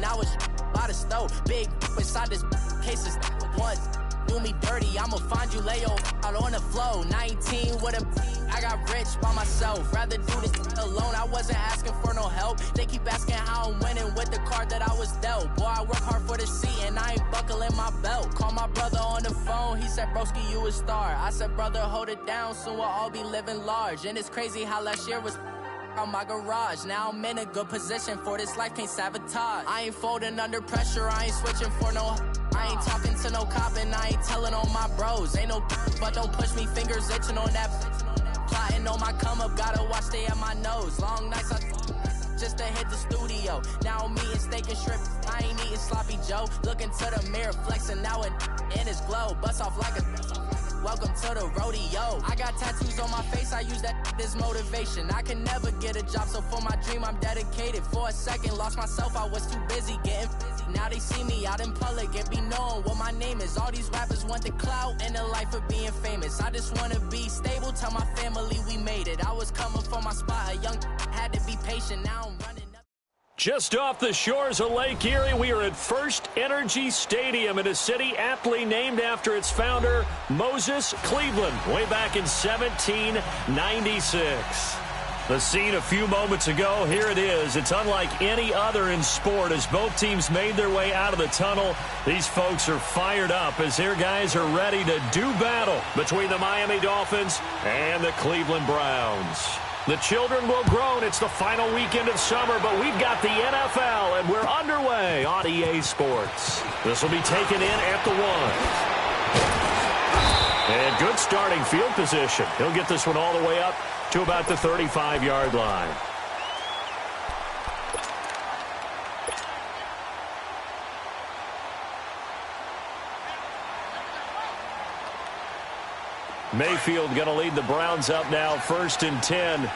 now it's by the stove. Big inside this case is one. Do me dirty, I'ma find you, lay your out on the flow. 19 with a I got rich by myself. Rather do this alone, I wasn't asking for no help. They keep asking how I'm winning with the card that I was dealt. Boy, I work hard for the seat and I ain't buckling my belt. Call my brother on the phone, he said, broski, you a star. I said, brother, hold it down, soon we'll all be living large. And it's crazy how last year was on my garage. Now I'm in a good position for this life, can't sabotage. I ain't folding under pressure, I ain't switching for no. I ain't talking to no cop and I ain't telling on my bros. Ain't no but don't push me, fingers itching on that. Plotting on my come up, gotta watch stay at my nose. Long nights I just to hit the studio. Now I'm eating steak and shrimp, I ain't eating sloppy Joe. Looking to the mirror, flexing now it in his glow. Bust off like a welcome to the rodeo. I got tattoos on my face, I use that as motivation. I can never get a job, so for my dream I'm dedicated. For a second, lost myself, I was too busy getting busy. Now they see me out in public and be knowing what my name is. All these rappers want the clout and the life of being famous. I just wanna be stable, tell my family we made it. I was coming for my spot, a young had to be patient, now I'm running up. Just off the shores of Lake Erie, we are at First Energy Stadium in a city aptly named after its founder, Moses Cleveland, way back in 1796. The scene a few moments ago, here it is. It's unlike any other in sport as both teams made their way out of the tunnel. These folks are fired up as their guys are ready to do battle between the Miami Dolphins and the Cleveland Browns. The children will groan. It's the final weekend of summer, but we've got the NFL, and we're underway on EA Sports. This will be taken in at the 1. And good starting field position. He'll get this one all the way up to about the 35-yard line. Mayfield going to lead the Browns up now, 1st and 10.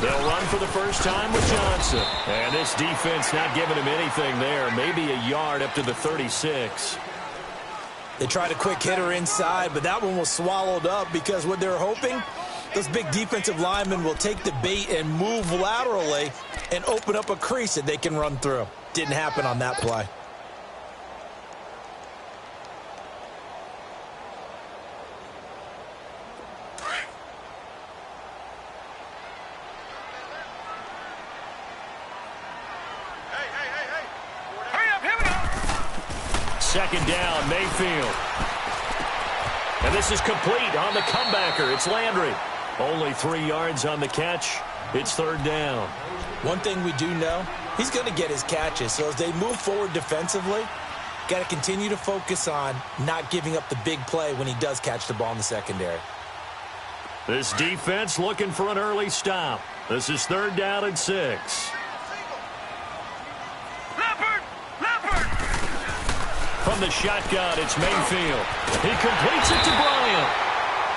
They'll run for the first time with Johnson. And this defense not giving him anything there. Maybe a yard up to the 36. They tried a quick hitter inside, but that one was swallowed up because what they're hoping, those big defensive linemen will take the bait and move laterally and open up a crease that they can run through. Didn't happen on that play. Second down, Mayfield. And this is complete on the comebacker. It's Landry. Only 3 yards on the catch. It's 3rd down. One thing we do know, he's going to get his catches. So as they move forward defensively, got to continue to focus on not giving up the big play when he does catch the ball in the secondary. This defense looking for an early stop. This is 3rd down and 6. From the shotgun, it's Mayfield. He completes it to Bryant.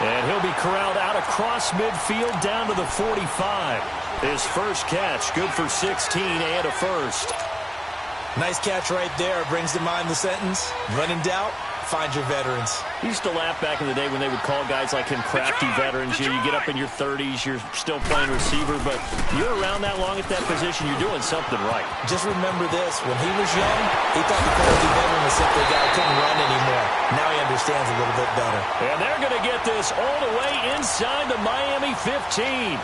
And he'll be corralled out across midfield down to the 45. His first catch, good for 16 and a first. Nice catch right there. Brings to mind the sentence, when in doubt, find your veterans. We used to laugh back in the day when they would call guys like him crafty veterans. You get up in your 30s, you're still playing receiver, but you're around that long at that position, you're doing something right. Just remember this, when he was young, he thought the crafty veteran was simply a guy who couldn't run anymore. Now he understands a little bit better. And they're going to get this all the way inside the Miami 15.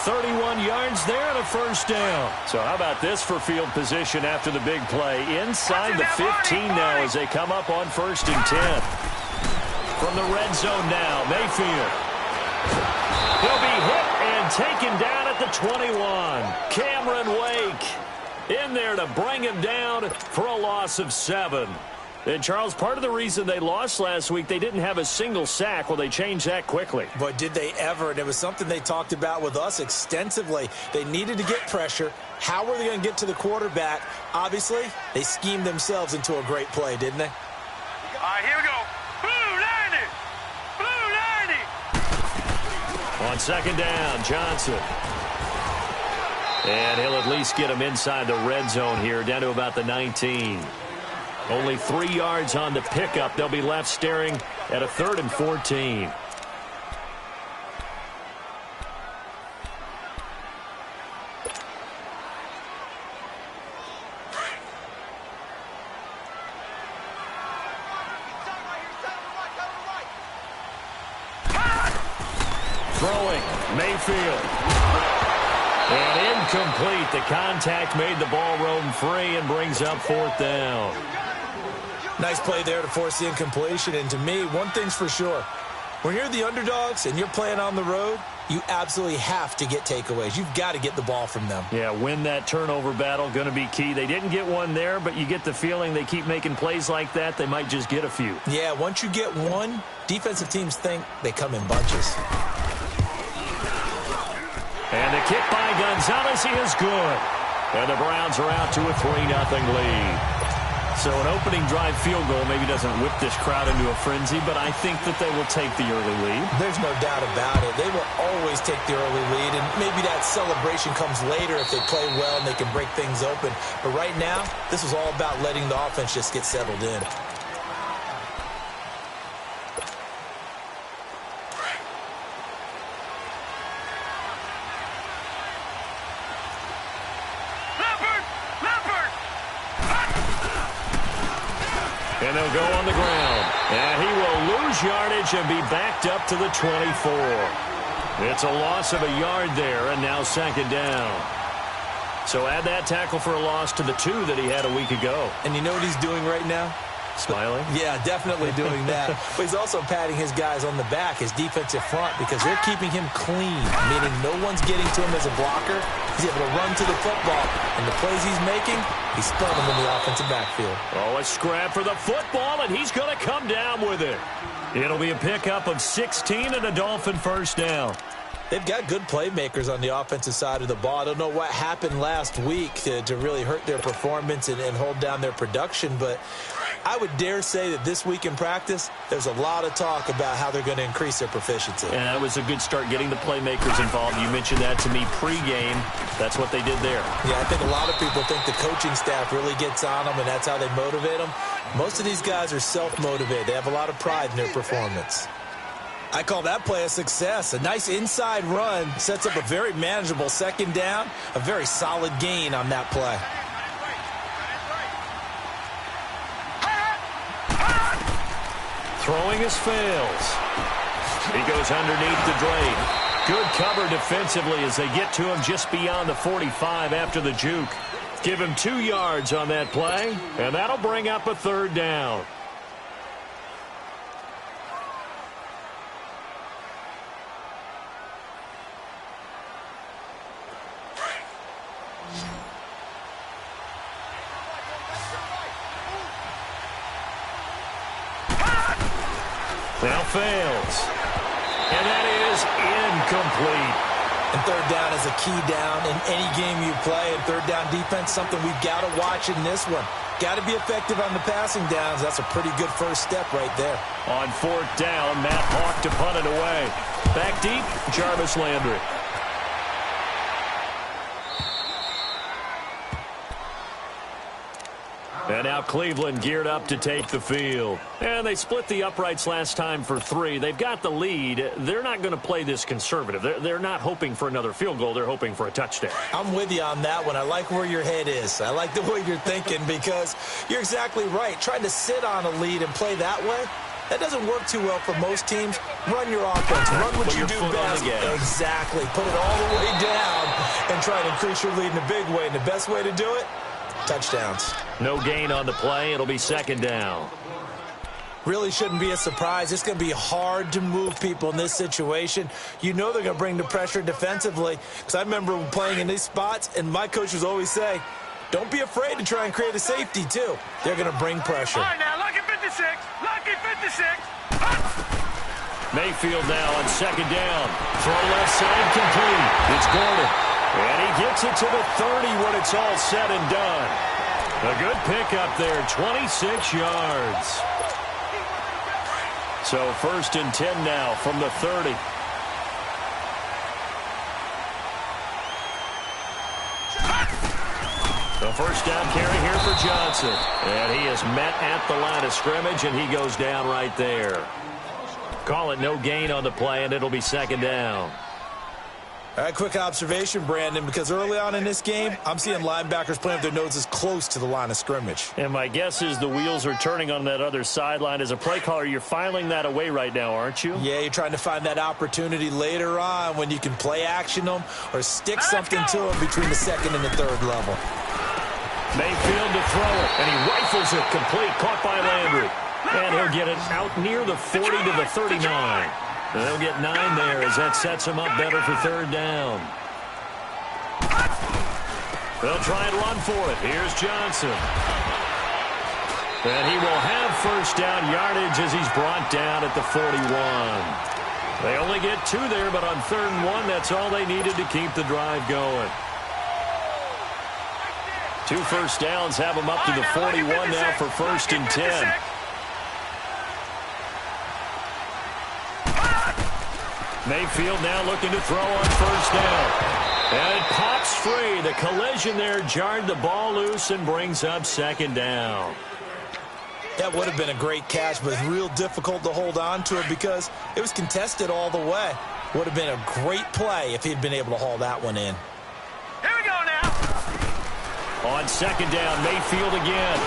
31 yards there and a first down. So how about this for field position after the big play? Inside the 15 now as they come up on 1st and 10. From the red zone now, Mayfield. He'll be hit and taken down at the 21. Cameron Wake in there to bring him down for a loss of 7. And, Charles, part of the reason they lost last week, they didn't have a single sack. Well, they changed that quickly. But did they ever? And it was something they talked about with us extensively. They needed to get pressure. How were they going to get to the quarterback? Obviously, they schemed themselves into a great play, didn't they? All right, here we go. Blue 90! Blue 90! On 2nd down, Johnson. And he'll at least get him inside the red zone here, down to about the 19. Only 3 yards on the pickup. They'll be left staring at a 3rd and 14. backfield. And incomplete. The contact made the ball roam free and brings up 4th down. Nice play there to force the incompletion. And to me, one thing's for sure. When you're the underdogs and you're playing on the road, you absolutely have to get takeaways. You've got to get the ball from them. Yeah, win that turnover battle, going to be key. They didn't get one there, but you get the feeling they keep making plays like that, they might just get a few. Yeah, once you get one, defensive teams think they come in bunches. And the kick by Gonzalez is good. And the Browns are out to a 3-0 lead. So an opening drive field goal maybe doesn't whip this crowd into a frenzy, but I think that they will take the early lead. There's no doubt about it. They will always take the early lead, and maybe that celebration comes later if they play well and they can break things open. But right now, this is all about letting the offense just get settled in. And they'll go on the ground. And he will lose yardage and be backed up to the 24. It's a loss of a yard there, and now 2nd down. So add that tackle for a loss to the 2 that he had a week ago. And you know what he's doing right now? Smiling? Yeah, definitely doing that. But he's also patting his guys on the back, his defensive front, because they're keeping him clean, meaning no one's getting to him as a blocker. He's able to run to the football, and the plays he's making, he's spun them in the offensive backfield. Oh, a scrap for the football, and he's going to come down with it. It'll be a pickup of 16 and a Dolphin 1st down. They've got good playmakers on the offensive side of the ball. I don't know what happened last week to really hurt their performance and hold down their production, but I would dare say that this week in practice, there's a lot of talk about how they're going to increase their proficiency. And that was a good start getting the playmakers involved. You mentioned that to me pregame. That's what they did there. Yeah, I think a lot of people think the coaching staff really gets on them, and that's how they motivate them. Most of these guys are self-motivated. They have a lot of pride in their performance. I call that play a success. A nice inside run sets up a very manageable 2nd down, a very solid gain on that play. Throwing his fails. He goes underneath the Drake. Good cover defensively as they get to him just beyond the 45 after the juke. Give him 2 yards on that play, and that'll bring up a 3rd down. Now fails. And that is incomplete. And 3rd down is a key down in any game you play. And 3rd down defense, something we've got to watch in this one. Got to be effective on the passing downs. That's a pretty good first step right there. On 4th down, Matt Hawk to punt it away. Back deep, Jarvis Landry. And now Cleveland geared up to take the field. And they split the uprights last time for 3. They've got the lead. They're not going to play this conservative. They're not hoping for another field goal. They're hoping for a touchdown. I'm with you on that one. I like where your head is. I like the way you're thinking because you're exactly right. Trying to sit on a lead and play that way, that doesn't work too well for most teams. Run your offense. Run what you do best. Exactly. Put it all the way down and try to increase your lead in a big way. And the best way to do it, touchdowns. No gain on the play. It'll be 2nd down. Really shouldn't be a surprise. It's going to be hard to move people in this situation. You know they're going to bring the pressure defensively. Because I remember playing in these spots, and my coaches always say, don't be afraid to try and create a safety, too. They're going to bring pressure. All right, now, lucky 56. Lucky 56. Mayfield now on 2nd down. Throw left side complete. It's Gordon. And he gets it to the 30 when it's all said and done. A good pickup there, 26 yards. So 1st and 10 now from the 30. The 1st down carry here for Johnson. And he is met at the line of scrimmage, and he goes down right there. Call it no gain on the play, and it'll be 2nd down. All right, quick observation, Brandon, because early on in this game, I'm seeing linebackers playing with their noses close to the line of scrimmage. And my guess is the wheels are turning on that other sideline. As a play caller, you're filing that away right now, aren't you? Yeah, you're trying to find that opportunity later on when you can play action them or stick something to them between the second and the third level. Mayfield to throw it, and he rifles it complete, caught by Landry. And he'll get it out near the 40 to the 39. And they'll get 9 there as that sets him up better for third down. They'll try and run for it. Here's Johnson. And he will have first down yardage as he's brought down at the 41. They only get 2 there, but on 3rd and 1, that's all they needed to keep the drive going. 2 first downs have them up to the 41 now for 1st and 10. Mayfield now looking to throw on first down. And it pops free. The collision there jarred the ball loose and brings up 2nd down. That would have been a great catch, but real difficult to hold on to it because it was contested all the way. Would have been a great play if he'd been able to haul that one in. Here we go now. On 2nd down, Mayfield again.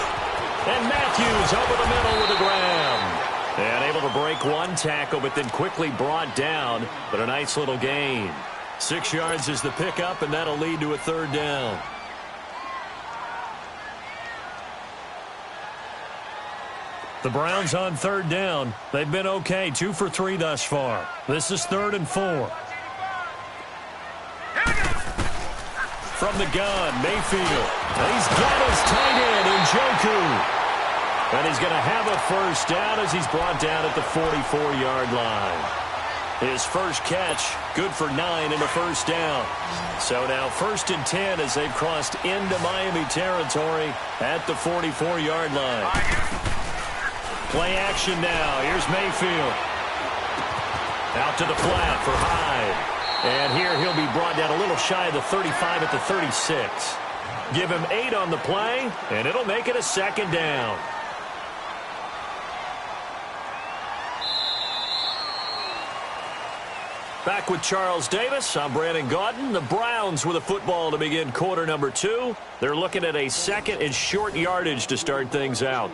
And Matthews over the middle with the grab. And able to break 1 tackle, but then quickly brought down. But a nice little gain. 6 yards is the pickup, and that'll lead to a 3rd down. The Browns on 3rd down. They've been okay, 2 for 3 thus far. This is 3rd and 4. From the gun, Mayfield. And he's got his tight end, Njoku. And he's going to have a first down as he's brought down at the 44-yard line. His first catch, good for 9 and a first down. So now 1st and 10 as they've crossed into Miami territory at the 44-yard line. Play action now. Here's Mayfield. Out to the flat for Hyde. And here he'll be brought down a little shy of the 35 at the 36. Give him 8 on the play, and it'll make it a 2nd down. Back with Charles Davis, I'm Brandon Gaudin. The Browns with a football to begin quarter number 2. They're looking at a 2nd and short yardage to start things out.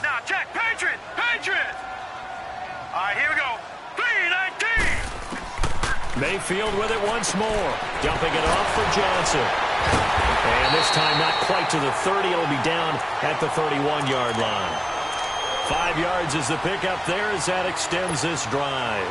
No, check, Patriot. All right, here we go. 3-19. Mayfield with it once more. Dumping it off for Johnson. And this time not quite to the 30. It'll be down at the 31-yard line. 5 yards is the pickup there as that extends this drive.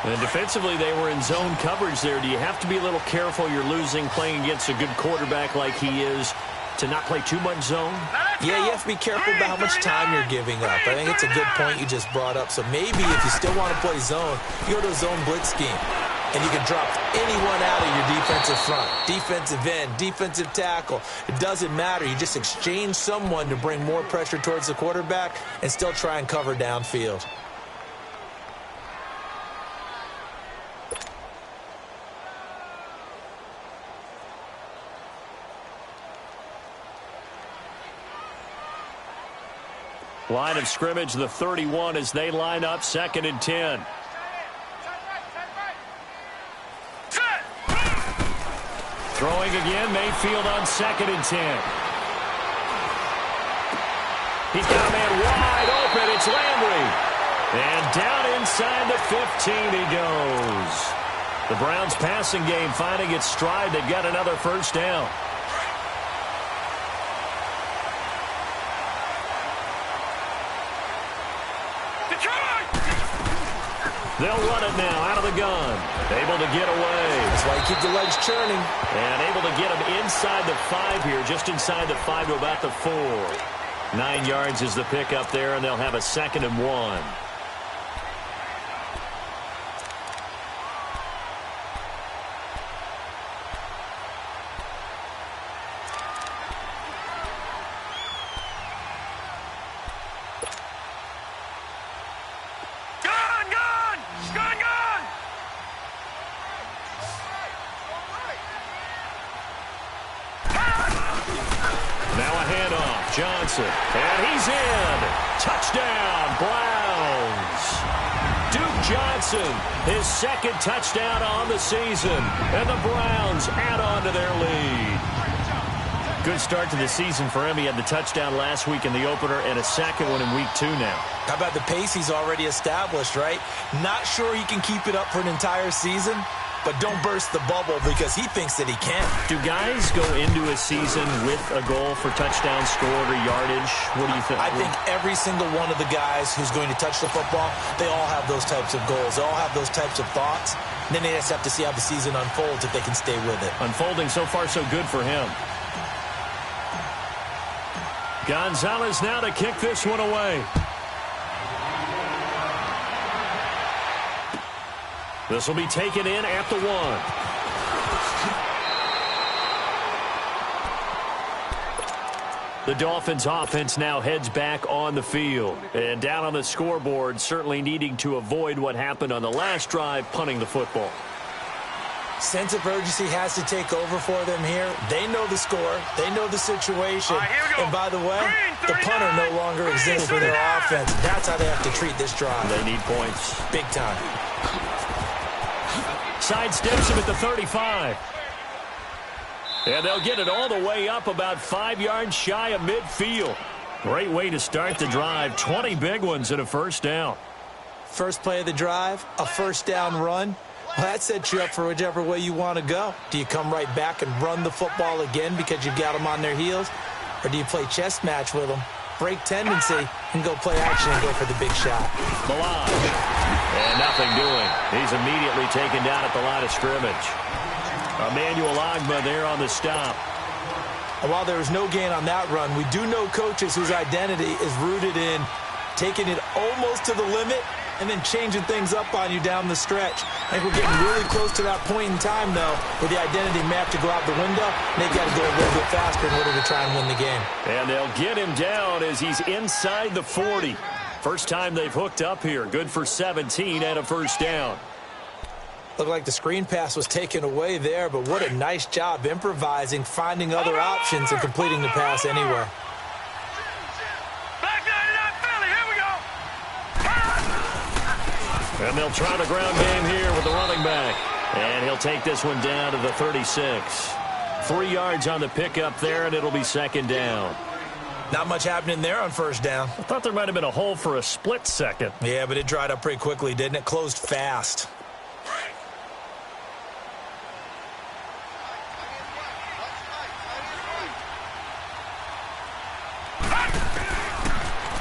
And defensively, they were in zone coverage there. Do you have to be a little careful? You're losing playing against a good quarterback like he is to not play too much zone? Yeah, you have to be careful about how much time you're giving up. I think it's a good point you just brought up. So maybe if you still want to play zone, you go to a zone blitz scheme. And you can drop anyone out of your defensive front. Defensive end, defensive tackle. It doesn't matter. You just exchange someone to bring more pressure towards the quarterback and still try and cover downfield. Line of scrimmage, the 31 as they line up 2nd and 10. Throwing again, Mayfield on 2nd and 10. He's got a man wide open. It's Landry. And down inside the 15 he goes. The Browns passing game finding its stride. They've got another first down. They'll run it now out of the gun. Able to get away. That's why you keep the legs churning. And able to get him inside the 5 here, just inside the 5 to about the 4. 9 yards is the pickup there, and they'll have a 2nd and 1. Johnson. And he's in. Touchdown, Browns. Duke Johnson, his second touchdown on the season. And the Browns add on to their lead. Good start to the season for him. He had the touchdown last week in the opener and a second one in week 2 now. How about the pace he's already established, right? Not sure he can keep it up for an entire season, but don't burst the bubble because he thinks that he can. Do guys go into a season with a goal for touchdowns scored or yardage? What do you think? I think every single one of the guys who's going to touch the football, they all have those types of goals. They all have those types of thoughts. And then they just have to see how the season unfolds if they can stay with it. Unfolding so far so good for him. Gonzalez now to kick this one away. This will be taken in at the 1. The Dolphins offense now heads back on the field. And down on the scoreboard, certainly needing to avoid what happened on the last drive, punting the football. Sense of urgency has to take over for them here. They know the score. They know the situation. And by the way, the punter no longer exists for their offense. That's how they have to treat this drive. They need points. Big time. Sidesteps him at the 35. And they'll get it all the way up about 5 yards shy of midfield. Great way to start the drive. 20 big ones and a first down. First play of the drive, a first down run. Well, that sets you up for whichever way you want to go. Do you come right back and run the football again because you've got them on their heels? Or do you play chess match with them, break tendency, and go play action and go for the big shot? Malaj. And nothing doing. He's immediately taken down at the line of scrimmage. Emmanuel Ogbah there on the stop. And while there was no gain on that run, we do know coaches whose identity is rooted in taking it almost to the limit and then changing things up on you down the stretch. I think we're getting really close to that point in time, though, where the identity may have to go out the window, and they've got to go a little bit faster in order to try and win the game. And they'll get him down as he's inside the 40. First time they've hooked up here. Good for 17 and a first down. Looked like the screen pass was taken away there, but what a nice job improvising, finding other options, and completing the pass anywhere. And they'll try the ground game here with the running back. And he'll take this one down to the 36. 3 yards on the pickup there, and it'll be second down. Not much happening there on first down. I thought there might have been a hole for a split second. Yeah, but it dried up pretty quickly, didn't it? Closed fast.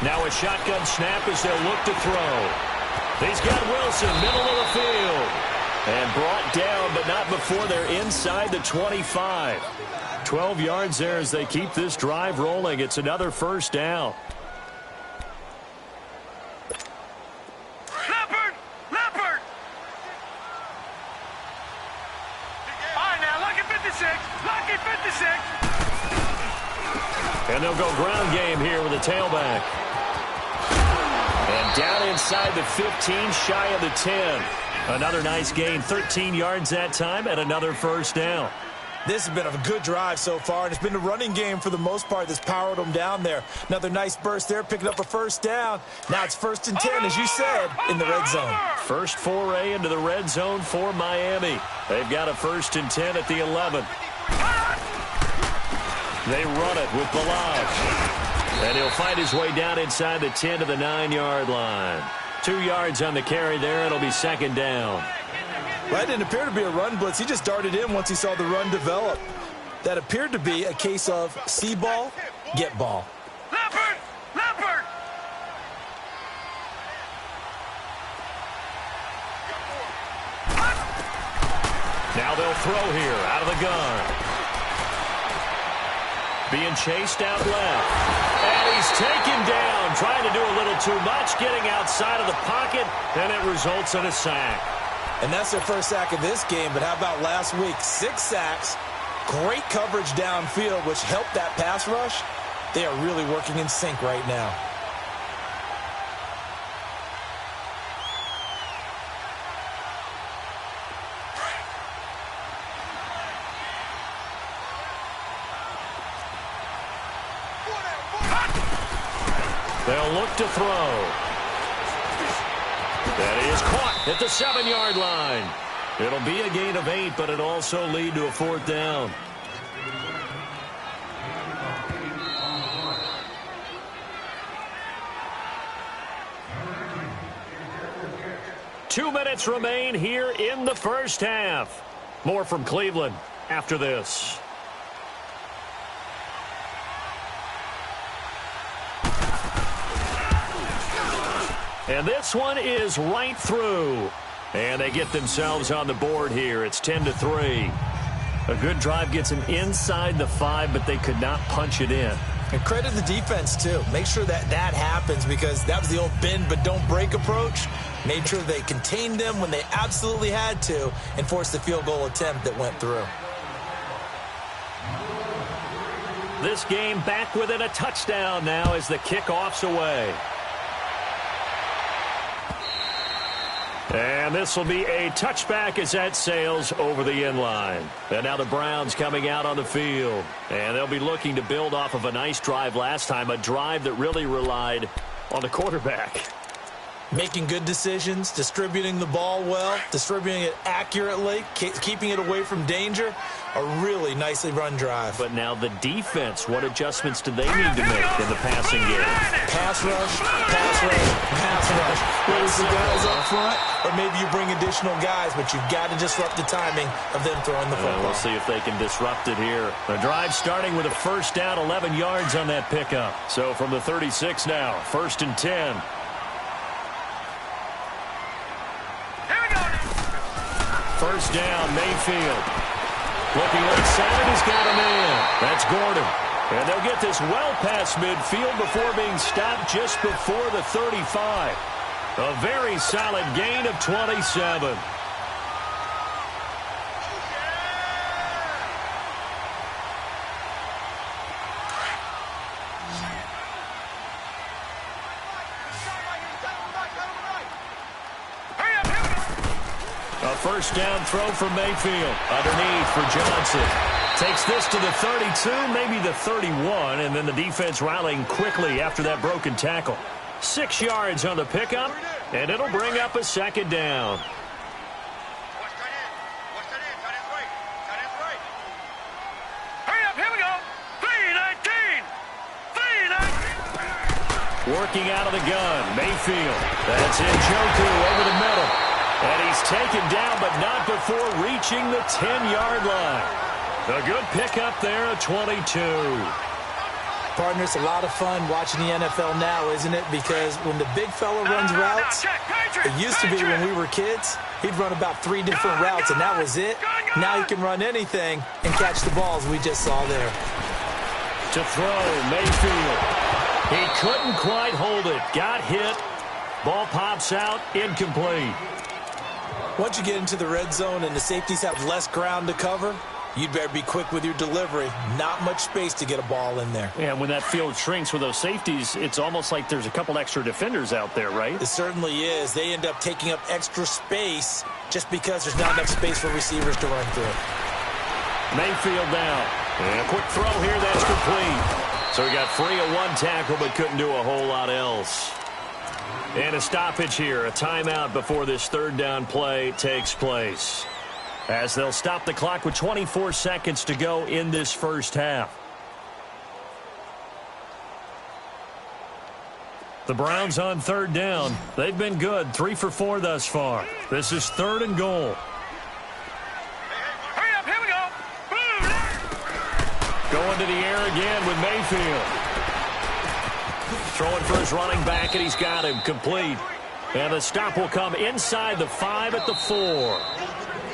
Now a shotgun snap as they'll look to throw. He's got Wilson, middle of the field. And brought down, but not before they're inside the 25. 12 yards there as they keep this drive rolling. It's another first down. Leopard! All right, now, lucky 56. Lucky 56. And they'll go ground game here with a tailback. And down inside the 15, shy of the 10. Another nice gain, 13 yards that time, and another first down. This has been a good drive so far, and it's been a running game for the most part that's powered them down there. Another nice burst there, picking up a first down. Now it's 1st and 10, as you said, in the red zone. First foray into the red zone for Miami. They've got a 1st and 10 at the 11. They run it with Malaj. And he'll find his way down inside the 10 to the 9-yard line. 2 yards on the carry there. It'll be second down. Well, that didn't appear to be a run blitz. He just darted in once he saw the run develop. That appeared to be a case of see ball, get ball. Leopard! Now they'll throw here out of the gun. Being chased out left. And he's taken down, trying to do a little too much, getting outside of the pocket, and it results in a sack. And that's their first sack of this game, but how about last week? 6 sacks, great coverage downfield, which helped that pass rush. They are really working in sync right now. They'll look to throw. That is caught at the 7-yard line. It'll be a gain of 8, but it'll also lead to a 4th down. Two minutes remain here in the first half. More from Cleveland after this. And this one is right through. And they get themselves on the board here. It's 10-3. A good drive gets them inside the 5, but they could not punch it in. And credit the defense, too. Make sure that happens, because that was the old bend but don't break approach. Made sure they contained them when they absolutely had to and forced the field goal attempt that went through. This game back within a touchdown now as the kickoff's away. And this will be a touchback as that sails over the end line. And now the Browns coming out on the field. And they'll be looking to build off of a nice drive last time, a drive that really relied on the quarterback. Making good decisions, distributing the ball well, distributing it accurately, keeping it away from danger. A really nicely run drive. But now the defense, what adjustments do they need to make in the passing game? Pass rush, pass rush, pass rush. Whether it's the guys up front, or maybe you bring additional guys, but you've got to disrupt the timing of them throwing the football. We'll see if they can disrupt it here. The drive starting with a first down, 11 yards on that pickup. So from the 36 now, 1st and 10. First down, Mayfield. Looking left side, he's got a man. That's Gordon. And they'll get this well past midfield before being stopped just before the 35. A very solid gain of 27. A first down throw from Mayfield. Underneath for Johnson. Takes this to the 32, maybe the 31, and then the defense rallying quickly after that broken tackle. 6 yards on the pickup, and it'll bring up a second down. Hurry up, here we go. 3-19. 3-19. Working out of the gun, Mayfield. That's Njoku over the middle. And he's taken down, but not before reaching the 10-yard line. A good pickup there at 22. Partner, it's a lot of fun watching the NFL now, isn't it? Because when the big fella runs routes, it used to be when we were kids, he'd run about 3 different routes, and that was it. Now he can run anything and catch the balls we just saw there. To throw, Mayfield. He couldn't quite hold it. Got hit. Ball pops out, incomplete. Once you get into the red zone and the safeties have less ground to cover, you'd better be quick with your delivery. Not much space to get a ball in there. Yeah, when that field shrinks with those safeties, it's almost like there's a couple extra defenders out there, right? It certainly is. They end up taking up extra space just because there's not enough space for receivers to run through. Mayfield down. And a quick throw here, that's complete. So he got free of one tackle but couldn't do a whole lot else. And a stoppage here, a timeout before this third down play takes place. As they'll stop the clock with 24 seconds to go in this first half. The Browns on third down. They've been good, 3 for 4 thus far. This is 3rd and goal. Hurry up, here we go. Going to the air again with Mayfield. Throwing for his running back, and he's got him complete. And the stop will come inside the 5 at the 4.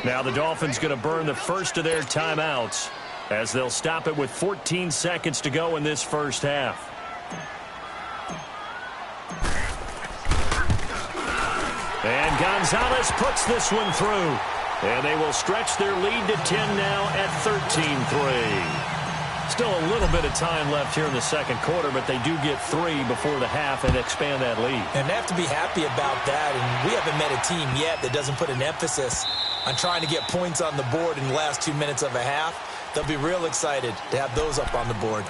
Now the Dolphins going to burn the first of their timeouts as they'll stop it with 14 seconds to go in this first half. And Gonzalez puts this one through. And they will stretch their lead to 10 now at 13-3. Still a little bit of time left here in the second quarter, but they do get 3 before the half and expand that lead. And they have to be happy about that. And we haven't met a team yet that doesn't put an emphasis on trying to get points on the board in the last 2 minutes of a half. They'll be real excited to have those up on the board.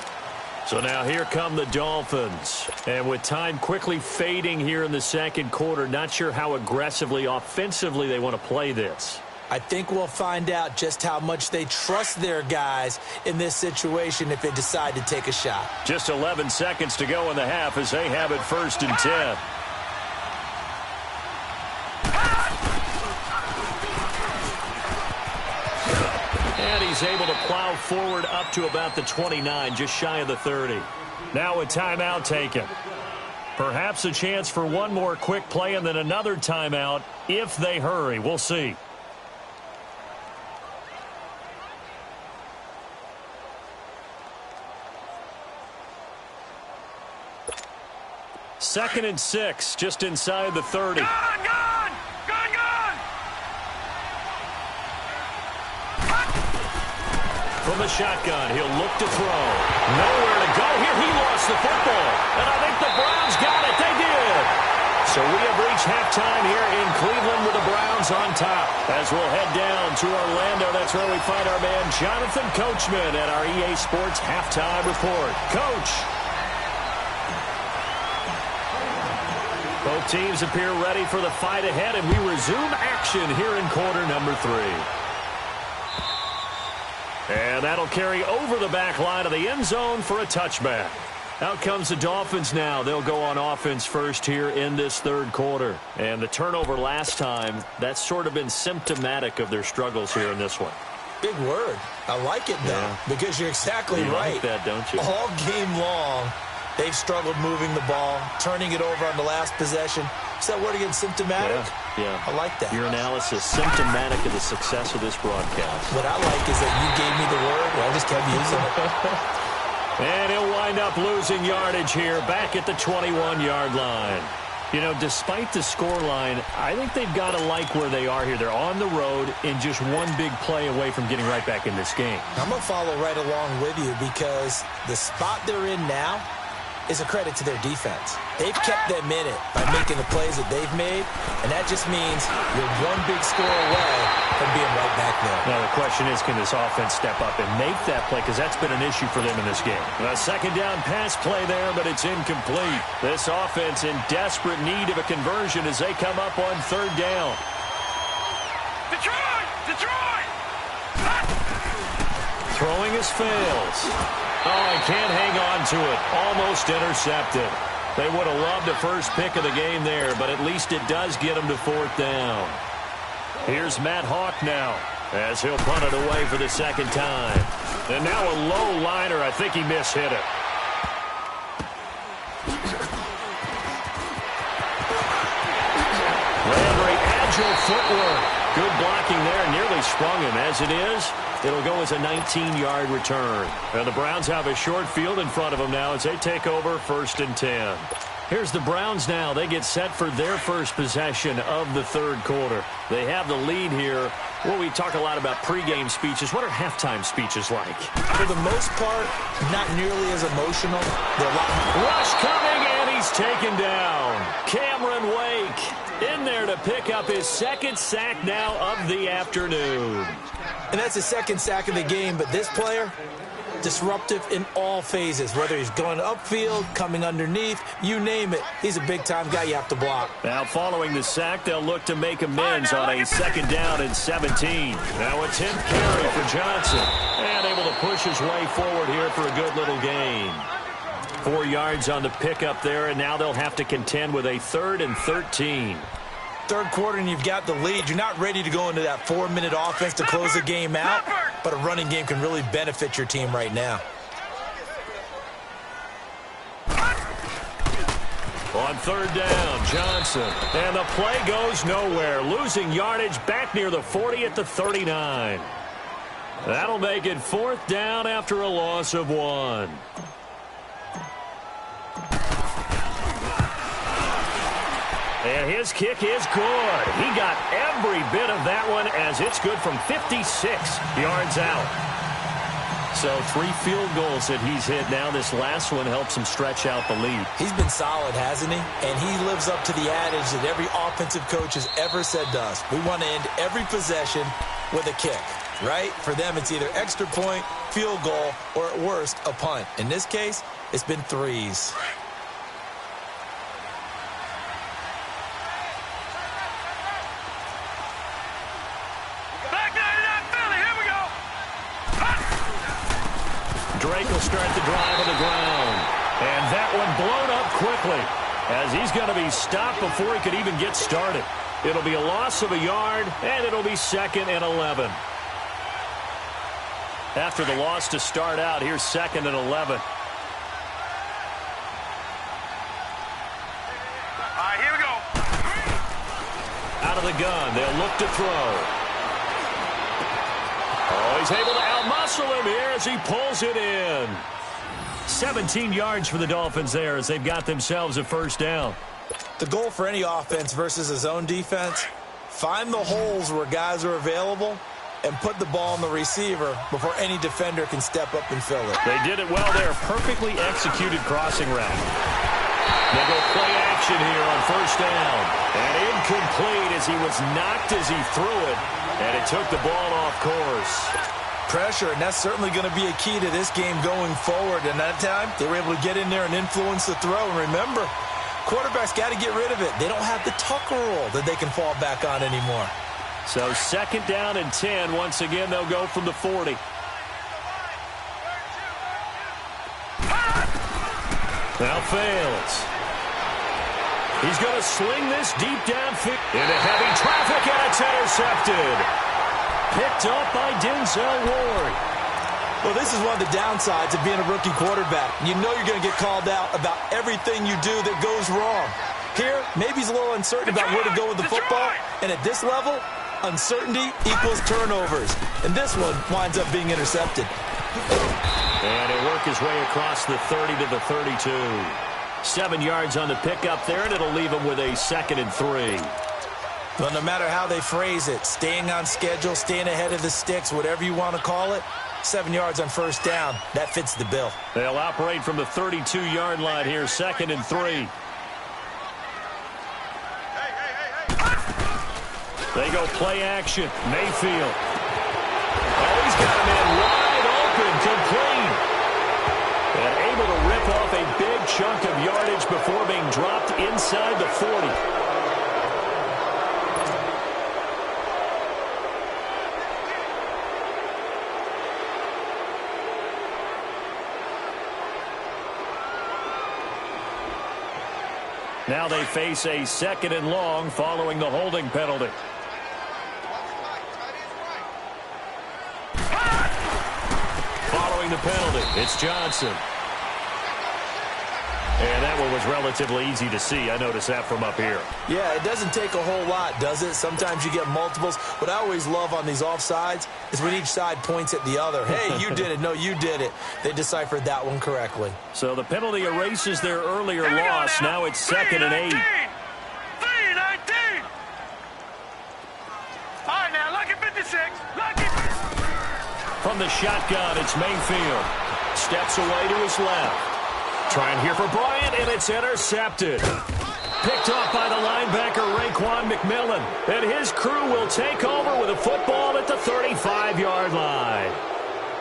So now here come the Dolphins. And with time quickly fading here in the second quarter, not sure how aggressively, offensively they want to play this. I think we'll find out just how much they trust their guys in this situation if they decide to take a shot. Just 11 seconds to go in the half as they have it 1st and 10. And he's able to plow forward up to about the 29, just shy of the 30. Now a timeout taken. Perhaps a chance for one more quick play and then another timeout if they hurry. We'll see. Second and 6, just inside the 30. Gone! From the shotgun, he'll look to throw. Nowhere to go here. He lost the football. And I think the Browns got it. They did. So we have reached halftime here in Cleveland with the Browns on top. As we'll head down to Orlando, that's where we find our man Jonathan Coachman at our EA Sports Halftime Report. Coach. Both teams appear ready for the fight ahead, and we resume action here in quarter number 3. And that'll carry over the back line of the end zone for a touchback. Out comes the Dolphins now. They'll go on offense first here in this third quarter. And the turnover last time, that's sort of been symptomatic of their struggles here in this one. Big word. I like it, though, because you're exactly right. You like that, don't you? All game long, they've struggled moving the ball, turning it over on the last possession. Is that word again, symptomatic? Yeah. I like that. Your analysis, symptomatic of the success of this broadcast. What I like is that you gave me the word, and I just kept using it. And he'll wind up losing yardage here back at the 21-yard line. You know, despite the scoreline, I think they've got to like where they are here. They're on the road and just one big play away from getting right back in this game. I'm going to follow right along with you because the spot they're in now is a credit to their defense. They've kept them in it by making the plays that they've made, and that just means you're one big score away from being right back there. Now the question is, can this offense step up and make that play? Because that's been an issue for them in this game. A second down pass play there, but it's incomplete. This offense in desperate need of a conversion as they come up on third down. Detroit! Throwing his fails. Oh, he can't hang on to it. Almost intercepted. They would have loved the first pick of the game there, but at least it does get them to fourth down. Here's Matt Hawk now as he'll punt it away for the second time. And now a low liner. I think he mishit it. Landry, agile footwork. Good blocking there. Nearly sprung him. As it is, it'll go as a 19-yard return. And the Browns have a short field in front of them now as they take over 1st and 10. Here's the Browns now. They get set for their first possession of the third quarter. They have the lead here. Well, we talk a lot about pregame speeches. What are halftime speeches like? For the most part, not nearly as emotional. They're Rush coming, and he's taken down. Cameron Wake in there to pick up his second sack now of the afternoon. And that's his second sack of the game, but this player, disruptive in all phases, whether he's going upfield, coming underneath, you name it. He's a big-time guy you have to block. Now, following the sack, they'll look to make amends on a second down and 17. Now a 10th carry for Johnson. And able to push his way forward here for a good little gain. 4 yards on the pickup there, and now they'll have to contend with a 3rd and 13. Third quarter and you've got the lead. You're not ready to go into that 4-minute offense to close the game out, but a running game can really benefit your team right now. On third down, Johnson. And the play goes nowhere. Losing yardage back near the 40 at the 39. That'll make it 4th down after a loss of 1. And his kick is good. He got every bit of that one as it's good from 56 yards out. So 3 field goals that he's hit now. This last one helps him stretch out the lead. He's been solid, hasn't he? And he lives up to the adage that every offensive coach has ever said to us. We want to end every possession with a kick. right? For them, it's either extra point, field goal, or at worst, a punt. In this case, it's been threes. Drake will start the drive on the ground. And that one blown up quickly as he's going to be stopped before he could even get started. It'll be a loss of a yard, and it'll be 2nd and 11. After the loss to start out, here's 2nd and 11. All right, here we go. Out of the gun, they'll look to throw. Oh, he's able to outmuscle him here as he pulls it in. 17 yards for the Dolphins there as they've got themselves a first down. The goal for any offense versus a zone defense, find the holes where guys are available and put the ball on the receiver before any defender can step up and fill it. They did it well there. Perfectly executed crossing route. They go play action here on first down. And incomplete as he was knocked as he threw it. And it took the ball off course. Pressure, and that's certainly going to be a key to this game going forward. And that time, they were able to get in there and influence the throw. And remember, quarterbacks got to get rid of it. They don't have the Tucker rule that they can fall back on anymore. So 2nd down and 10. Once again, they'll go from the 40. Now fails. He's going to sling this deep downfield into heavy traffic, and it's intercepted. Picked up by Denzel Ward. Well, this is one of the downsides of being a rookie quarterback. You know you're going to get called out about everything you do that goes wrong. Here, maybe he's a little uncertain about where to go with the football, and at this level, uncertainty equals turnovers. And this one winds up being intercepted. And he'll work his way across the 30 to the 32. 7 yards on the pickup there, and it'll leave him with a 2nd and 3. Well, no matter how they phrase it, staying on schedule, staying ahead of the sticks, whatever you want to call it, 7 yards on first down, that fits the bill. They'll operate from the 32-yard line here, 2nd and 3. They go play action. Mayfield. Oh, he's got him in wide open, complete. And able to rip off a big chunk of yardage before being dropped inside the 40. Now they face a 2nd and long following the holding penalty. Following the penalty, it's Johnson. And that one was relatively easy to see. I noticed that from up here. Yeah, it doesn't take a whole lot, does it? Sometimes you get multiples. What I always love on these offsides is when each side points at the other. Hey, you did it. No, you did it. They deciphered that one correctly. So the penalty erases their earlier loss. Now it's 2nd and 8. 3-19. All right, now, lucky 56. Lucky. From the shotgun, it's Mayfield. Steps away to his left. Trying here for Bryant, and it's intercepted. Picked off by the linebacker, Raekwon McMillan. And his crew will take over with a football at the 35-yard line.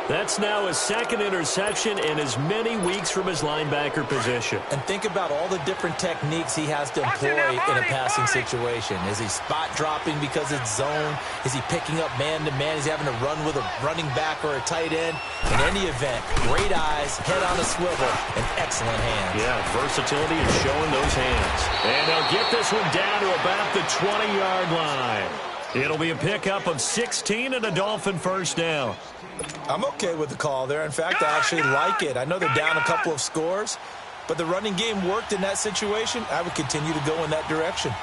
That's now his 2nd interception in as many weeks from his linebacker position. And think about all the different techniques he has to employ in a passing situation. Is he spot dropping because it's zone? Is he picking up man-to-man? Is he having to run with a running back or a tight end? In any event, great eyes, head on a swivel, and excellent hands. Yeah, versatility is showing those hands. And they'll get this one down to about the 20-yard line. It'll be a pickup of 16 and a Dolphin first down. I'm okay with the call there. In fact, I actually like it. I know they're down a couple of scores, but the running game worked in that situation. I would continue to go in that direction.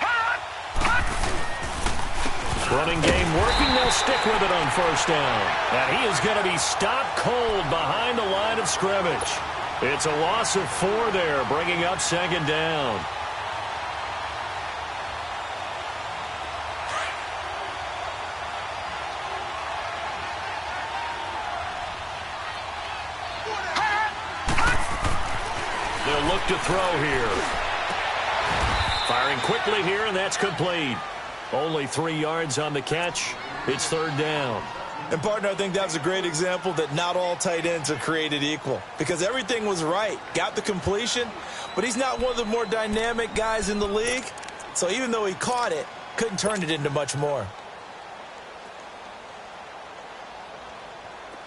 Running game working. They'll stick with it on first down. And he is going to be stopped cold behind the line of scrimmage. It's a loss of 4 there, bringing up 2nd down. They'll look to throw here. Firing quickly here, and that's complete. Only 3 yards on the catch. It's 3rd down. And, partner, I think that was a great example that not all tight ends are created equal because everything was right. Got the completion, but he's not one of the more dynamic guys in the league. So even though he caught it, couldn't turn it into much more.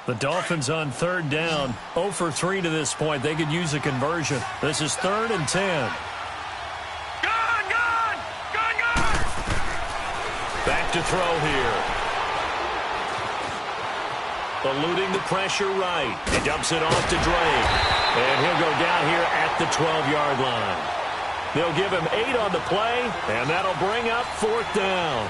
The Dolphins on third down, 0 for 3 to this point. They could use a conversion. This is 3rd and 10. Back to throw here. Eluding the pressure right. He dumps it off to Drake. And he'll go down here at the 12-yard line. They'll give him 8 on the play, and that'll bring up 4th down.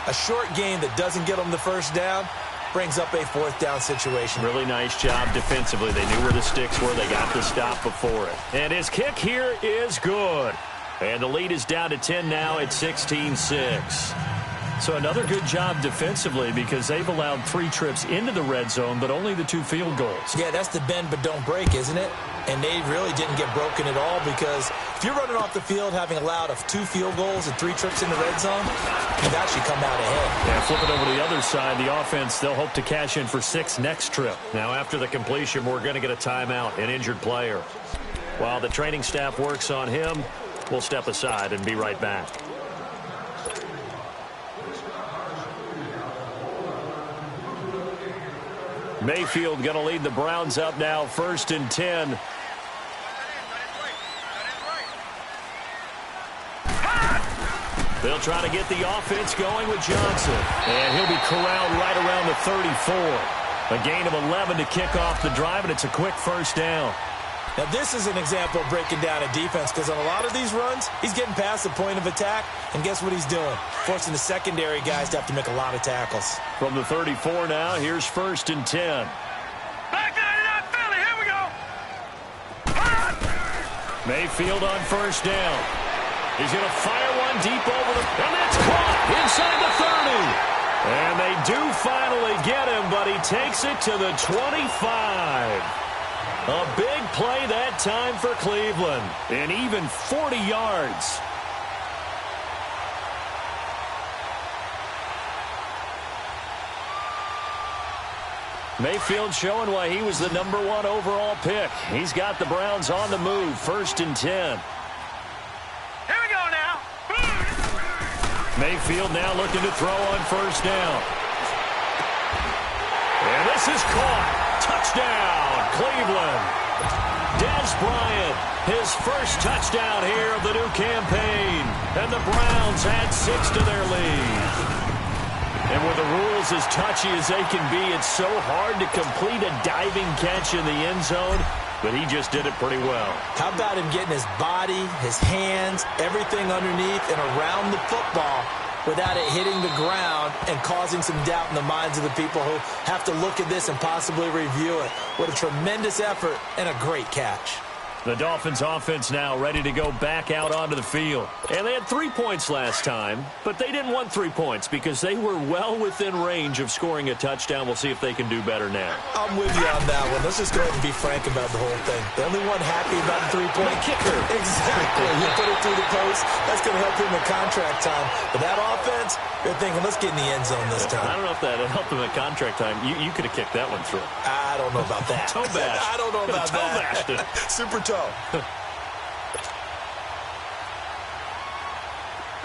A short game that doesn't get him the first down brings up a 4th down situation. Really nice job defensively. They knew where the sticks were. They got the stop before it. And his kick here is good. And the lead is down to 10 now at 16-6. So another good job defensively because they've allowed 3 trips into the red zone, but only the 2 field goals. Yeah, that's the bend but don't break, isn't it? And they really didn't get broken at all because if you're running off the field having allowed 2 field goals and 3 trips in the red zone, you've actually come out ahead. Yeah, flip it over to the other side. The offense, they'll hope to cash in for 6 next trip. Now, after the completion, we're going to get a timeout, an injured player. While the training staff works on him, we'll step aside and be right back. Mayfield going to lead the Browns up now, 1st and 10. They'll try to get the offense going with Johnson. And he'll be corralled right around the 34. A gain of 11 to kick off the drive, and it's a quick 1st down. Now, this is an example of breaking down a defense because on a lot of these runs, he's getting past the point of attack, and guess what he's doing? Forcing the secondary guys to have to make a lot of tackles. From the 34 now, here's 1st and 10. Back down to that Philly. Here we go. Mayfield on 1st down. He's going to fire one deep over the... And that's caught inside the 30. And they do finally get him, but he takes it to the 25. A big play that time for Cleveland. And even 40 yards. Mayfield showing why he was the #1 overall pick. He's got the Browns on the move, 1st and 10. Here we go now. Mayfield now looking to throw on 1st down. And this is caught. Touchdown, Cleveland. Dez Bryant, his first touchdown here of the new campaign. And the Browns add 6 to their lead. And with the rules as touchy as they can be, it's so hard to complete a diving catch in the end zone, but he just did it pretty well. How about him getting his body, his hands, everything underneath and around the football without it hitting the ground and causing some doubt in the minds of the people who have to look at this and possibly review it. What a tremendous effort and a great catch. The Dolphins offense now ready to go back out onto the field. And they had 3 points last time, but they didn't want 3 points because they were well within range of scoring a touchdown. We'll see if they can do better now. I'm with you on that one. Let's just go ahead and be frank about the whole thing. The only one happy about the 3-point kicker. Exactly. You put it through the post. That's going to help him in contract time. But that offense, they're thinking, let's get in the end zone this time. I don't know if that helped them in contract time. You could have kicked that one through. I don't know about that. Toe bash. I don't know about toe that. Bashed it. Super toe.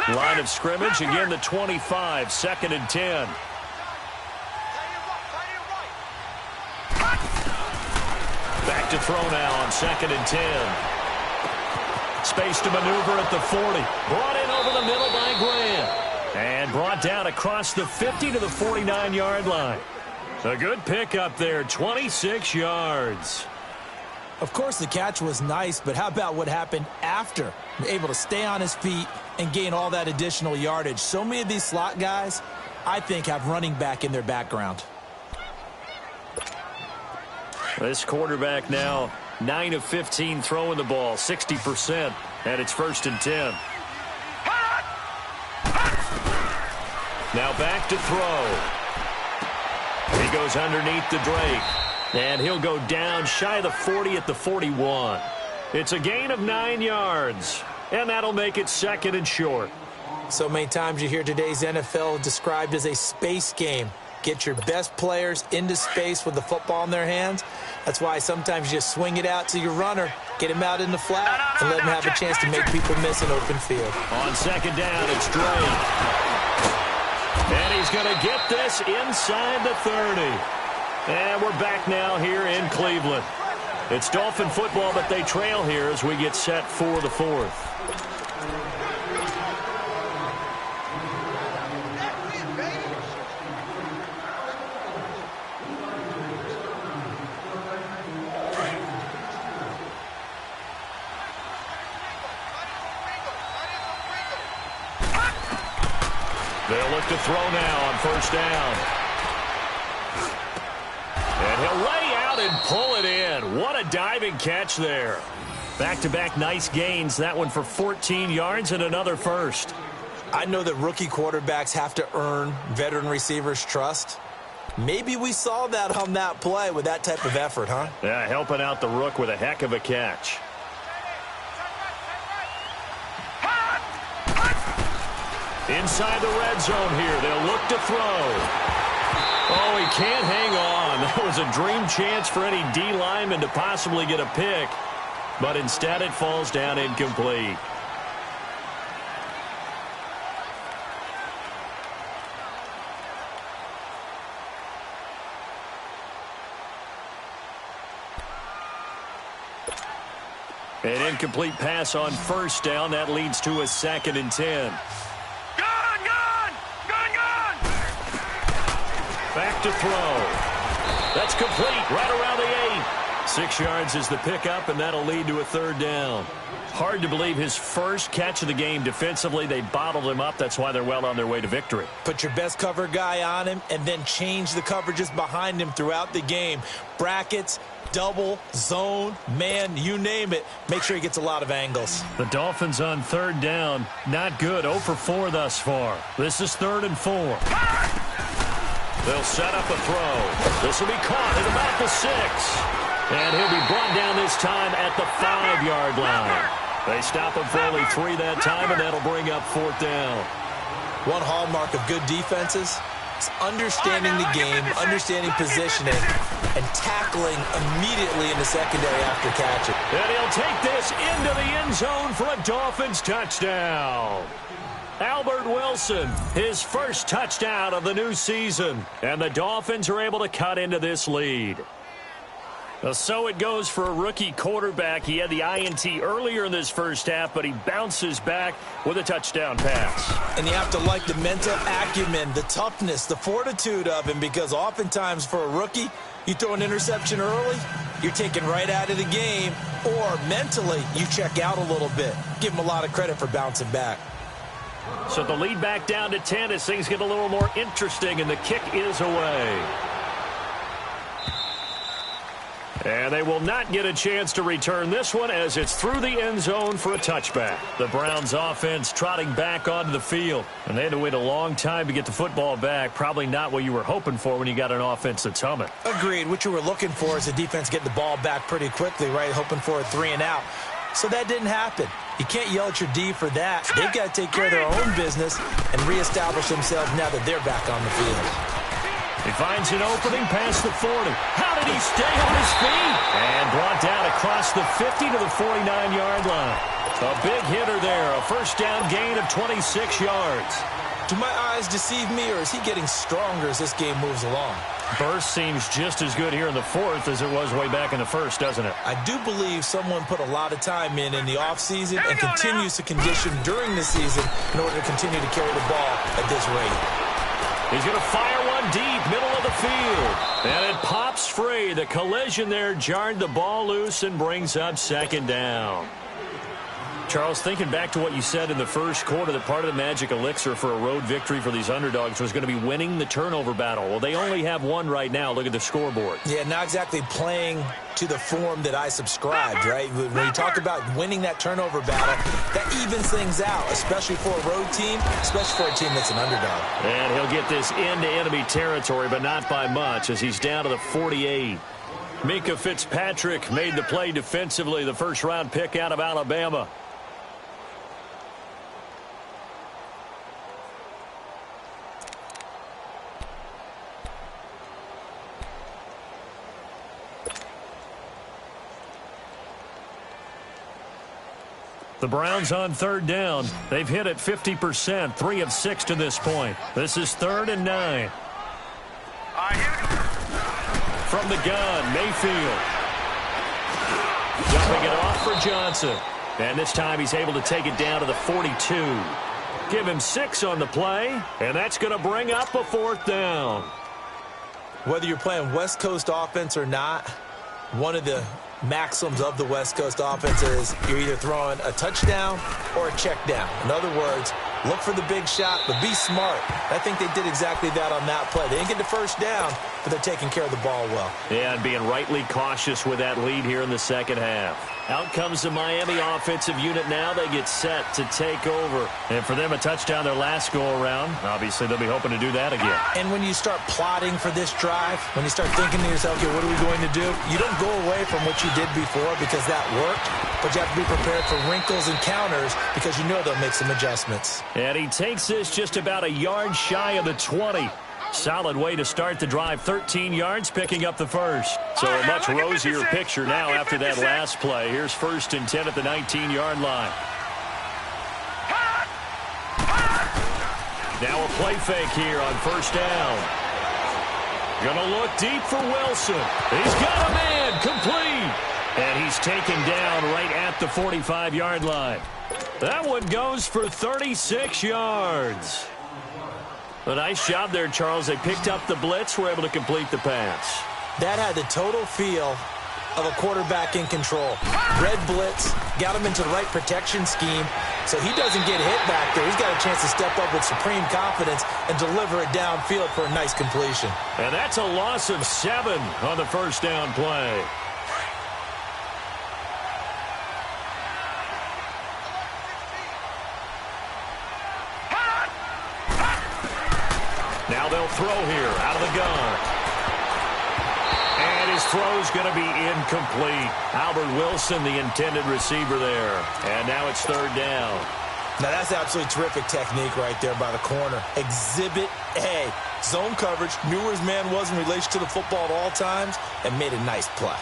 Line of scrimmage, again the 25, 2nd and 10. Back to throw now on 2nd and 10. Space to maneuver at the 40. Brought in over the middle by Grant. And brought down across the 50 to the 49-yard line. A good pickup there, 26 yards. Of course, the catch was nice, but how about what happened after? Able to stay on his feet and gain all that additional yardage. So many of these slot guys, I think, have running back in their background. This quarterback now 9 of 15 throwing the ball, 60%, and it's 1st and 10. Now back to throw. He goes underneath the Drake. And he'll go down shy of the 40 at the 41. It's a gain of 9 yards. And that'll make it 2nd and short. So many times you hear today's NFL described as a space game. Get your best players into space with the football in their hands. That's why sometimes you just swing it out to your runner, get him out in the flat, and let him have a chance to make people miss an open field. On second down, it's Dre. And he's going to get this inside the 30. And we're back now here in Cleveland. It's Dolphin football, but they trail here as we get set for the fourth. They'll look to throw now on first down. And he'll lay out and pull it in. What a diving catch there. Back-to-back nice gains. That one for 14 yards and another first. I know that rookie quarterbacks have to earn veteran receivers' trust. Maybe we saw that on that play with that type of effort, huh? Yeah, helping out the rook with a heck of a catch. Inside the red zone here. They'll look to throw. Oh, he can't hang on. That was a dream chance for any D lineman to possibly get a pick. But instead it falls down incomplete. An incomplete pass on first down. That leads to a 2nd and 10. Back to throw. That's complete right around the 8. 6 yards is the pickup, and that'll lead to a 3rd down. Hard to believe his first catch of the game defensively. They bottled him up. That's why they're well on their way to victory. Put your best cover guy on him and then change the coverages behind him throughout the game. Brackets, double, zone, man, you name it. Make sure he gets a lot of angles. The Dolphins on 3rd down. Not good. 0 for 4 thus far. This is 3rd and 4. They'll set up a throw. This will be caught at about the 6. And he'll be brought down this time at the 5-yard line. They stop him for only 3 that time, and that'll bring up 4th down. One hallmark of good defenses is understanding the game, understanding positioning, and tackling immediately in the secondary after catching. And he'll take this into the end zone for a Dolphins touchdown. Albert Wilson, his first touchdown of the new season. And the Dolphins are able to cut into this lead. So it goes for a rookie quarterback. He had the INT earlier in this first half, but he bounces back with a touchdown pass. And you have to like the mental acumen, the toughness, the fortitude of him, because oftentimes for a rookie, you throw an interception early, you're taken right out of the game, or mentally you check out a little bit. Give him a lot of credit for bouncing back. So the lead back down to 10 as things get a little more interesting, and the kick is away. And they will not get a chance to return this one as it's through the end zone for a touchback. The Browns offense trotting back onto the field. And they had to wait a long time to get the football back. Probably not what you were hoping for when you got an offense that's humming. Agreed. What you were looking for is the defense getting the ball back pretty quickly, right? Hoping for a 3 and out. So that didn't happen. You can't yell at your D for that. They've got to take care of their own business and reestablish themselves now that they're back on the field. He finds an opening past the 40. How did he stay on his feet? And brought down across the 50 to the 49-yard line. A big hitter there. A first down gain of 26 yards. Do my eyes deceive me, or is he getting stronger as this game moves along? Burst seems just as good here in the 4th as it was way back in the 1st, doesn't it? I do believe someone put a lot of time in the offseason and continues to condition during the season in order to continue to carry the ball at this rate. He's going to fire one deep, middle of the field. And it pops free. The collision there jarred the ball loose and brings up 2nd down. Charles, thinking back to what you said in the first quarter, that part of the magic elixir for a road victory for these underdogs was going to be winning the turnover battle. Well, they only have one right now. Look at the scoreboard. Yeah, not exactly playing to the form that I subscribed, right? When you talk about winning that turnover battle, that evens things out, especially for a road team, especially for a team that's an underdog. And he'll get this into enemy territory, but not by much, as he's down to the 48. Mika Fitzpatrick made the play defensively, the first-round pick out of Alabama. The Browns on third down. They've hit it 50%, 3 of 6 to this point. This is 3rd and 9. From the gun, Mayfield. Dumping it off for Johnson. And this time he's able to take it down to the 42. Give him 6 on the play, and that's going to bring up a 4th down. Whether you're playing West Coast offense or not, one of the maxims of the West Coast offense is you're either throwing a touchdown or a check down. In other words, look for the big shot, but be smart. I think they did exactly that on that play. They didn't get the first down, but they're taking care of the ball well. Yeah, and being rightly cautious with that lead here in the second half. Out comes the Miami offensive unit now. They get set to take over. And for them, a touchdown their last go-around. Obviously, they'll be hoping to do that again. And when you start plotting for this drive, when you start thinking to yourself, okay, what are we going to do? You don't go away from what you did before because that worked, but you have to be prepared for wrinkles and counters because you know they'll make some adjustments. And he takes this just about a yard shy of the 20. Solid way to start the drive. 13 yards, picking up the first. So a much rosier picture now after that last play. Here's 1st and 10 at the 19-yard line. Now a play fake here on 1st down. Gonna look deep for Wilson. He's got a man, complete. And he's taken down right at the 45-yard line. That one goes for 36 yards. A nice job there, Charles. They picked up the blitz, were able to complete the pass. That had the total feel of a quarterback in control. Red blitz, got him into the right protection scheme, so he doesn't get hit back there. He's got a chance to step up with supreme confidence and deliver it downfield for a nice completion. And that's a loss of 7 on the 1st down play. Now they'll throw here out of the gun. And his throw's going to be incomplete. Albert Wilson, the intended receiver there. And now it's 3rd down. Now that's absolutely terrific technique right there by the corner. Exhibit A. Zone coverage, knew where his man was in relation to the football at all times, and made a nice play.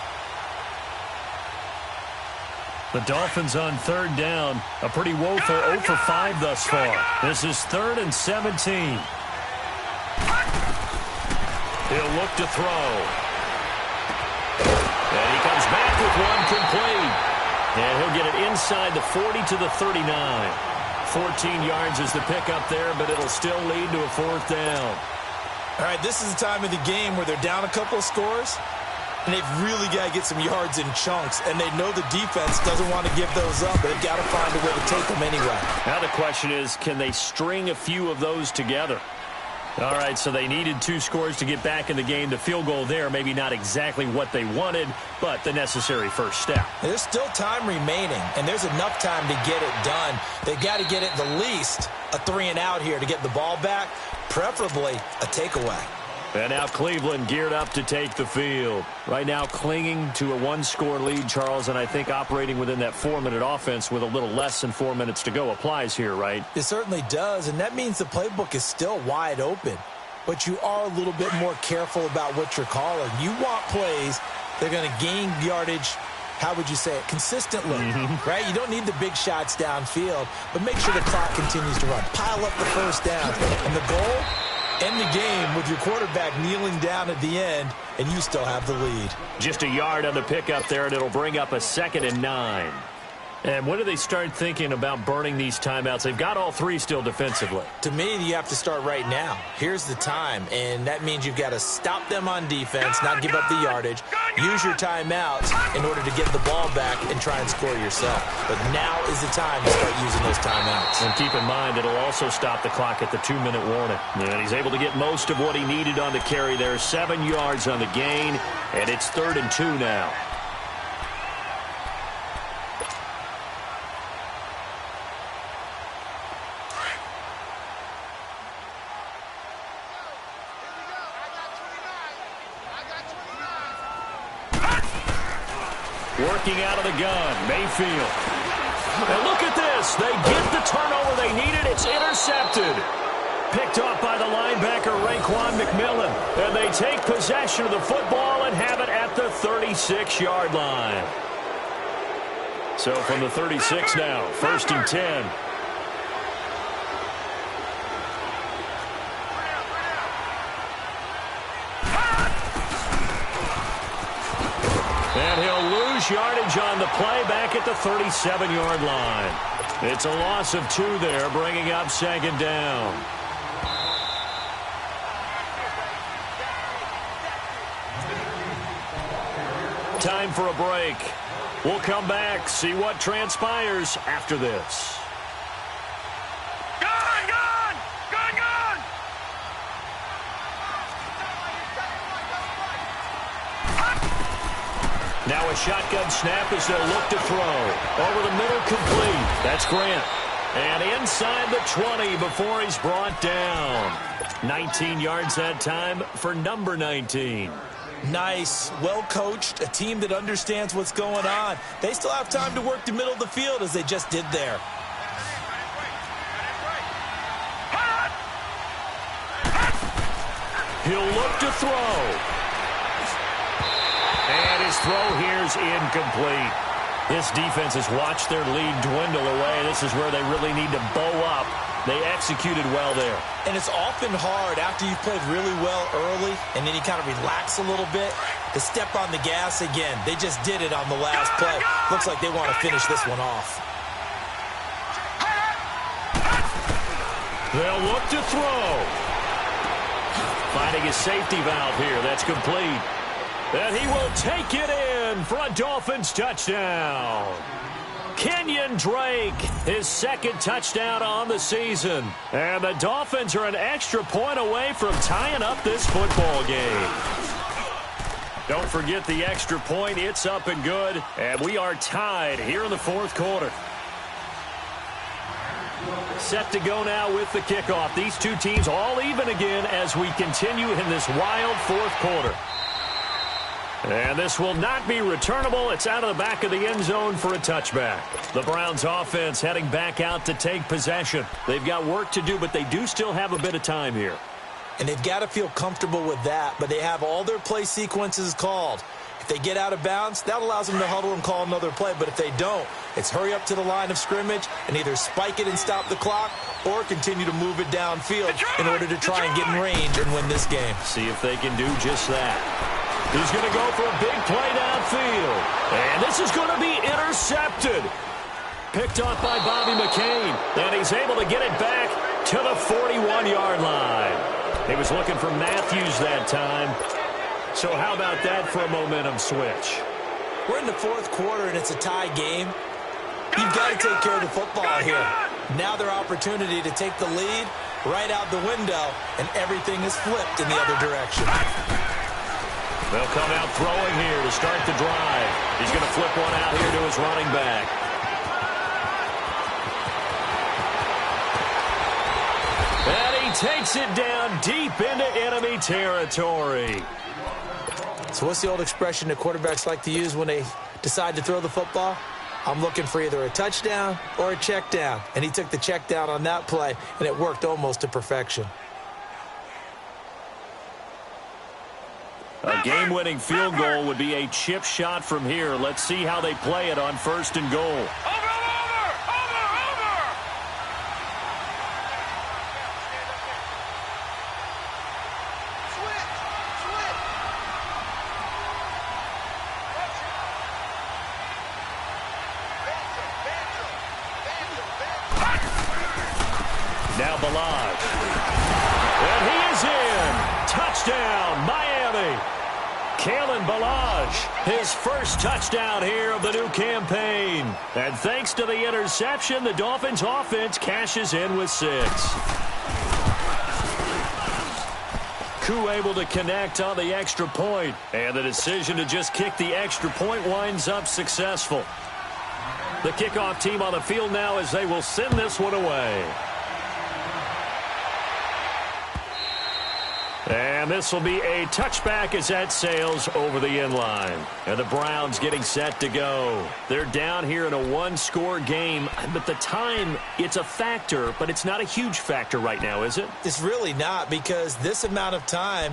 The Dolphins on 3rd down. A pretty woeful 0 for 5 thus far. This is 3rd and 17. He'll look to throw. And he comes back with one complete. And he'll get it inside the 40 to the 39. 14 yards is the pickup there, but it'll still lead to a 4th down. All right, this is the time of the game where they're down a couple of scores, and they've really got to get some yards in chunks, and they know the defense doesn't want to give those up, but they've got to find a way to take them anyway. Now the question is, can they string a few of those together? All right, so they needed 2 scores to get back in the game. The field goal there, maybe not exactly what they wanted, but the necessary first step. There's still time remaining, and there's enough time to get it done. They've got to get it the least a 3-and-out here to get the ball back, preferably a takeaway. And now Cleveland geared up to take the field. Right now clinging to a 1-score lead, Charles, and I think operating within that 4-minute offense with a little less than 4 minutes to go applies here, right? It certainly does, and that means the playbook is still wide open. But you are a little bit more careful about what you're calling. You want plays that are going to gain yardage, how would you say it, consistently, right? You don't need the big shots downfield, but make sure the clock continues to run. Pile up the first down. And the goal? End the game with your quarterback kneeling down at the end, and you still have the lead. Just a yard on the pickup there, and it'll bring up a 2nd and 9. And when do they start thinking about burning these timeouts? They've got all 3 still defensively. To me, you have to start right now. Here's the time, and that means you've got to stop them on defense, not give up the yardage, use your timeouts in order to get the ball back and try and score yourself. But now is the time to start using those timeouts. And keep in mind, it'll also stop the clock at the 2-minute warning. And he's able to get most of what he needed on the carry there. 7 yards on the gain, and it's 3rd and 2 now. Working out of the gun, Mayfield. And look at this. They get the turnover they needed. It's intercepted. Picked off by the linebacker, Raekwon McMillan. And they take possession of the football and have it at the 36-yard line. So from the 36 now, 1st and 10. And he'll lose yardage on the play back at the 37-yard line. It's a loss of 2 there, bringing up 2nd down. Time for a break. We'll come back, see what transpires after this. Gone, gone! Gone, gone! Now a shotgun snap as they'll look to throw. Over the middle, complete. That's Grant. And inside the 20 before he's brought down. 19 yards that time for number 19. Nice, well-coached, a team that understands what's going on. They still have time to work the middle of the field as they just did there. He'll look to throw. And his throw here's incomplete. This defense has watched their lead dwindle away. This is where they really need to bow up. They executed well there. And it's often hard after you've played really well early and then you kind of relax a little bit to step on the gas again. They just did it on the last play. Looks like they want to finish this one off. They'll look to throw. Finding his safety valve here. That's complete. And he will take it in for a Dolphins touchdown. Kenyon Drake, his 2nd touchdown on the season. And the Dolphins are an extra point away from tying up this football game. Don't forget the extra point. It's up and good. And we are tied here in the 4th quarter. Set to go now with the kickoff. These two teams all even again as we continue in this wild 4th quarter. And this will not be returnable. It's out of the back of the end zone for a touchback. The Browns offense heading back out to take possession. They've got work to do, but they do still have a bit of time here. And they've got to feel comfortable with that, but they have all their play sequences called. If they get out of bounds, that allows them to huddle and call another play. But if they don't, it's hurry up to the line of scrimmage and either spike it and stop the clock or continue to move it downfield in order to try and get in range and win this game. See if they can do just that. He's going to go for a big play downfield. And this is going to be intercepted. Picked off by Bobby McCain. And he's able to get it back to the 41-yard line. He was looking for Matthews that time. So how about that for a momentum switch? We're in the 4th quarter, and it's a tie game. You've got to take care of the football here. Now their opportunity to take the lead right out the window, and everything is flipped in the other direction. They'll come out throwing here to start the drive. He's going to flip one out here to his running back. And he takes it down deep into enemy territory. So what's the old expression that quarterbacks like to use when they decide to throw the football? I'm looking for either a touchdown or a check down. And he took the check down on that play, and it worked almost to perfection. A game-winning field goal would be a chip shot from here. Let's see how they play it on 1st and goal. Over! Now Balaj. And he is in. Touchdown, Miami. Kalen Balaj, his 1st touchdown here of the new campaign. And thanks to the interception, the Dolphins offense cashes in with 6. Koo able to connect on the extra point. And the decision to just kick the extra point winds up successful. The kickoff team on the field now as they will send this one away. And this will be a touchback as that sails over the end line. And the Browns getting set to go. They're down here in a 1-score game. But the time, it's a factor, but it's not a huge factor right now, is it? It's really not, because this amount of time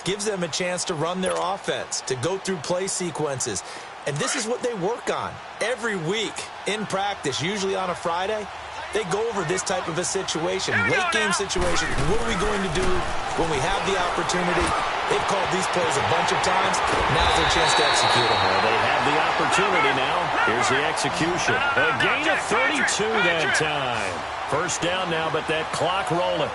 gives them a chance to run their offense, to go through play sequences. And this is what they work on every week in practice, usually on a Friday. They go over this type of a situation, late-game situation. What are we going to do when we have the opportunity? They've called these plays a bunch of times. Now's their chance to execute them. Well, they have the opportunity now. Here's the execution. A gain of 32 that time. First down now, but that clock rolling.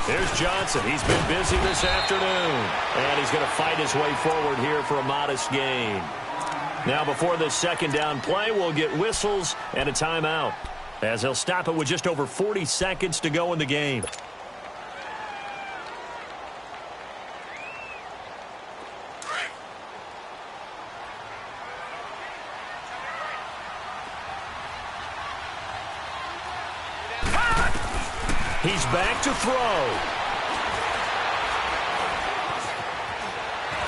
Here's Johnson. He's been busy this afternoon. And he's going to fight his way forward here for a modest gain. Now, before this second down play, we'll get whistles and a timeout, as they'll stop it with just over 40 seconds to go in the game. He's back to throw.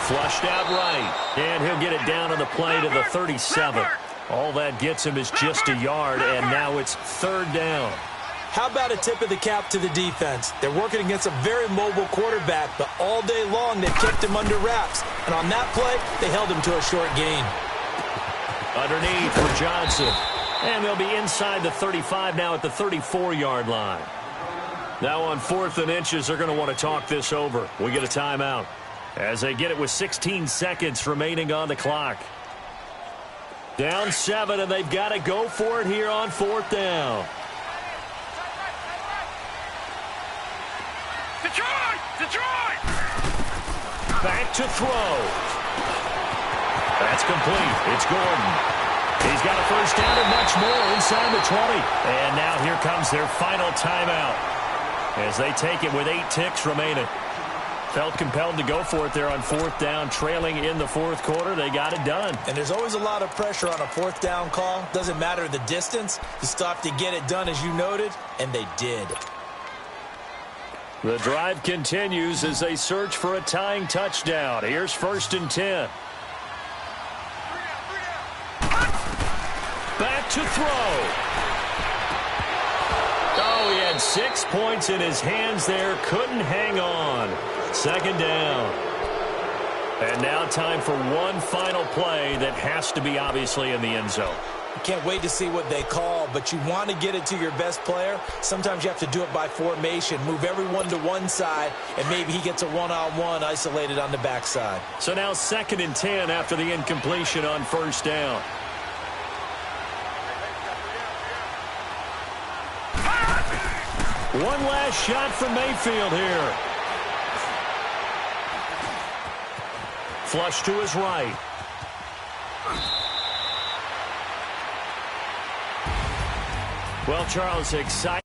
Flushed out right, and he'll get it down on the play to the 37. All that gets him is just a yard, and now it's third down. How about a tip of the cap to the defense? They're working against a very mobile quarterback, but all day long they've kept him under wraps. And on that play, they held him to a short gain. Underneath for Johnson. And they'll be inside the 35 now at the 34-yard line. Now on 4th and inches, they're going to want to talk this over. We get a timeout as they get it with 16 seconds remaining on the clock. Down 7, and they've got to go for it here on 4th down. Detroit! Back to throw. That's complete. It's Gordon. He's got a first down and much more inside the 20. And now here comes their final timeout as they take it with 8 ticks remaining. Felt compelled to go for it there on 4th down, trailing in the 4th quarter. They got it done. And there's always a lot of pressure on a 4th down call. Doesn't matter the distance. You stop to get it done, as you noted, and they did. The drive continues as they search for a tying touchdown. Here's 1st and 10. Back to throw. Oh, he had 6 points in his hands there. Couldn't hang on. 2nd down. And now time for one final play that has to be obviously in the end zone. You can't wait to see what they call, but you want to get it to your best player. Sometimes you have to do it by formation. Move everyone to one side, and maybe he gets a one-on-one isolated on the backside. So now 2nd and 10 after the incompletion on 1st down. One last shot from Mayfield here. Flush to his right. Well, Charles, excited.